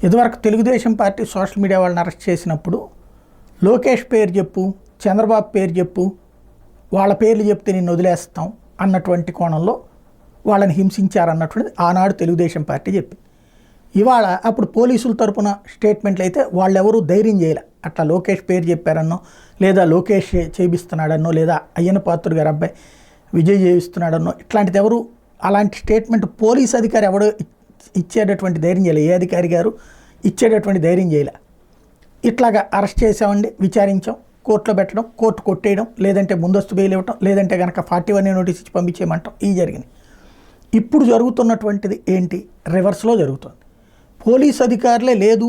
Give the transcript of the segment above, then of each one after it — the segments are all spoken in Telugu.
ఇదివరకు తెలుగుదేశం పార్టీ సోషల్ మీడియా వాళ్ళని అరెస్ట్ చేసినప్పుడు లోకేష్ పేరు చెప్పు, చంద్రబాబు పేరు చెప్పు, వాళ్ళ పేర్లు చెప్తే నిన్ను వదిలేస్తాం అన్నటువంటి కోణంలో వాళ్ళని హింసించారన్నటువంటిది ఆనాడు తెలుగుదేశం పార్టీ చెప్పింది. ఇవాళ అప్పుడు పోలీసుల తరపున స్టేట్మెంట్లు అయితే వాళ్ళెవరూ ధైర్యం చేయలే. అట్లా లోకేష్ పేరు చెప్పారన్నో, లేదా లోకేష్ చేయిస్తున్నాడన్నో, లేదా అయ్యన్న పాత్రుడు గారు అబ్బాయి విజయ్ చేయిస్తున్నాడన్నో, ఇట్లాంటిది ఎవరు అలాంటి స్టేట్మెంట్ పోలీస్ అధికారి ఎవడో ఇచ్చేటటువంటి ధైర్యం చేయలే. ఏ అధికారి గారు ఇచ్చేటటువంటి ధైర్యం చేయలే. ఇట్లాగా అరెస్ట్ చేసామండి, విచారించాం, కోర్టులో పెట్టడం, కోర్టు కొట్టేయడం, లేదంటే ముందస్తు బెయిల్ ఇవ్వటం, లేదంటే కనుక 41 నోటీస్ ఇచ్చి పంపించేయమంటాం, ఇవి జరిగినాయి. ఇప్పుడు జరుగుతున్నటువంటిది ఏంటి? రివర్స్లో జరుగుతుంది. పోలీస్ అధికారులే లేదు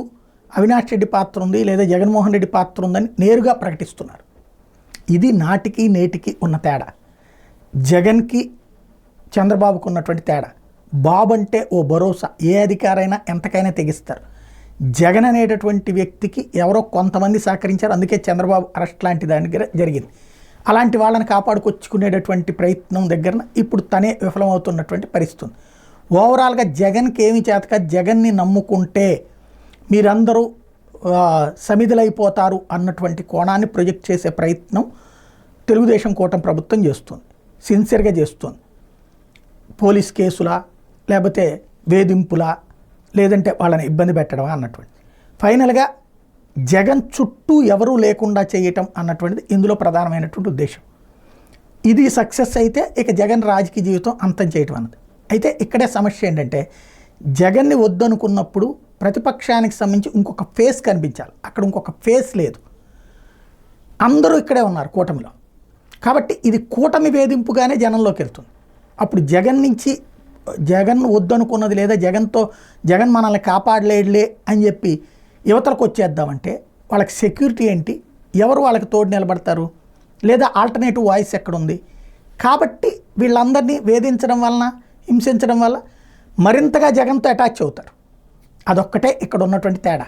అవినాష్ రెడ్డి పాత్ర ఉంది, లేదా జగన్మోహన్ రెడ్డి పాత్ర ఉందని నేరుగా ప్రకటిస్తున్నారు. ఇది నాటికి నేటికి ఉన్న తేడా. జగన్కి చంద్రబాబుకు ఉన్నటువంటి తేడా. బాబు అంటే ఓ భరోసా, ఏ అధికారైనా ఎంతకైనా తెగిస్తారు. జగన్ అనేటటువంటి వ్యక్తికి ఎవరో కొంతమంది సహకరించారు, అందుకే చంద్రబాబు అరెస్ట్ లాంటి దాని దగ్గర జరిగింది. అలాంటి వాళ్ళని కాపాడుకొచ్చుకునేటటువంటి ప్రయత్నం దగ్గర ఇప్పుడు తనే విఫలమవుతున్నటువంటి పరిస్థితి. ఓవరాల్గా జగన్కి ఏమి చేతక, జగన్ని నమ్ముకుంటే మీరందరూ సమిధులైపోతారు అన్నటువంటి కోణాన్ని ప్రొజెక్ట్ చేసే ప్రయత్నం తెలుగుదేశం కూటమి ప్రభుత్వం చేస్తుంది, సిన్సియర్గా చేస్తుంది. పోలీస్ కేసులా, లేకపోతే వేధింపులా, లేదంటే వాళ్ళని ఇబ్బంది పెట్టడమా అన్నటువంటి. ఫైనల్గా జగన్ చుట్టూ ఎవరూ లేకుండా చేయటం అన్నటువంటిది ఇందులో ప్రధానమైనటువంటి ఉద్దేశం. ఇది సక్సెస్ అయితే ఇక జగన్ రాజకీయ జీవితం అంతం చేయటం అన్నది. అయితే ఇక్కడే సమస్య ఏంటంటే జగన్ని వద్దనుకున్నప్పుడు ప్రతిపక్షానికి సంబంధించి ఇంకొక ఫేస్ కనిపించాలి. అక్కడ ఇంకొక ఫేస్ లేదు. అందరూ ఇక్కడే ఉన్నారు కూటమిలో. కాబట్టి ఇది కూటమి వేధింపుగానే జనంలోకి వెళ్తుంది. అప్పుడు జగన్ నుంచి జగన్ వద్దనుకున్నది, లేదా జగన్ మనల్ని కాపాడలేడులే అని చెప్పి యువతలకు వచ్చేద్దామంటే వాళ్ళకి సెక్యూరిటీ ఏంటి? ఎవరు వాళ్ళకి తోడు నిలబడతారు? లేదా ఆల్టర్నేటివ్ వాయిస్ ఎక్కడుంది? కాబట్టి వీళ్ళందరినీ వేధించడం వలన, హింసించడం వల్ల మరింతగా జగన్తో అటాచ్ అవుతారు. అదొక్కటే ఇక్కడ ఉన్నటువంటి తేడా.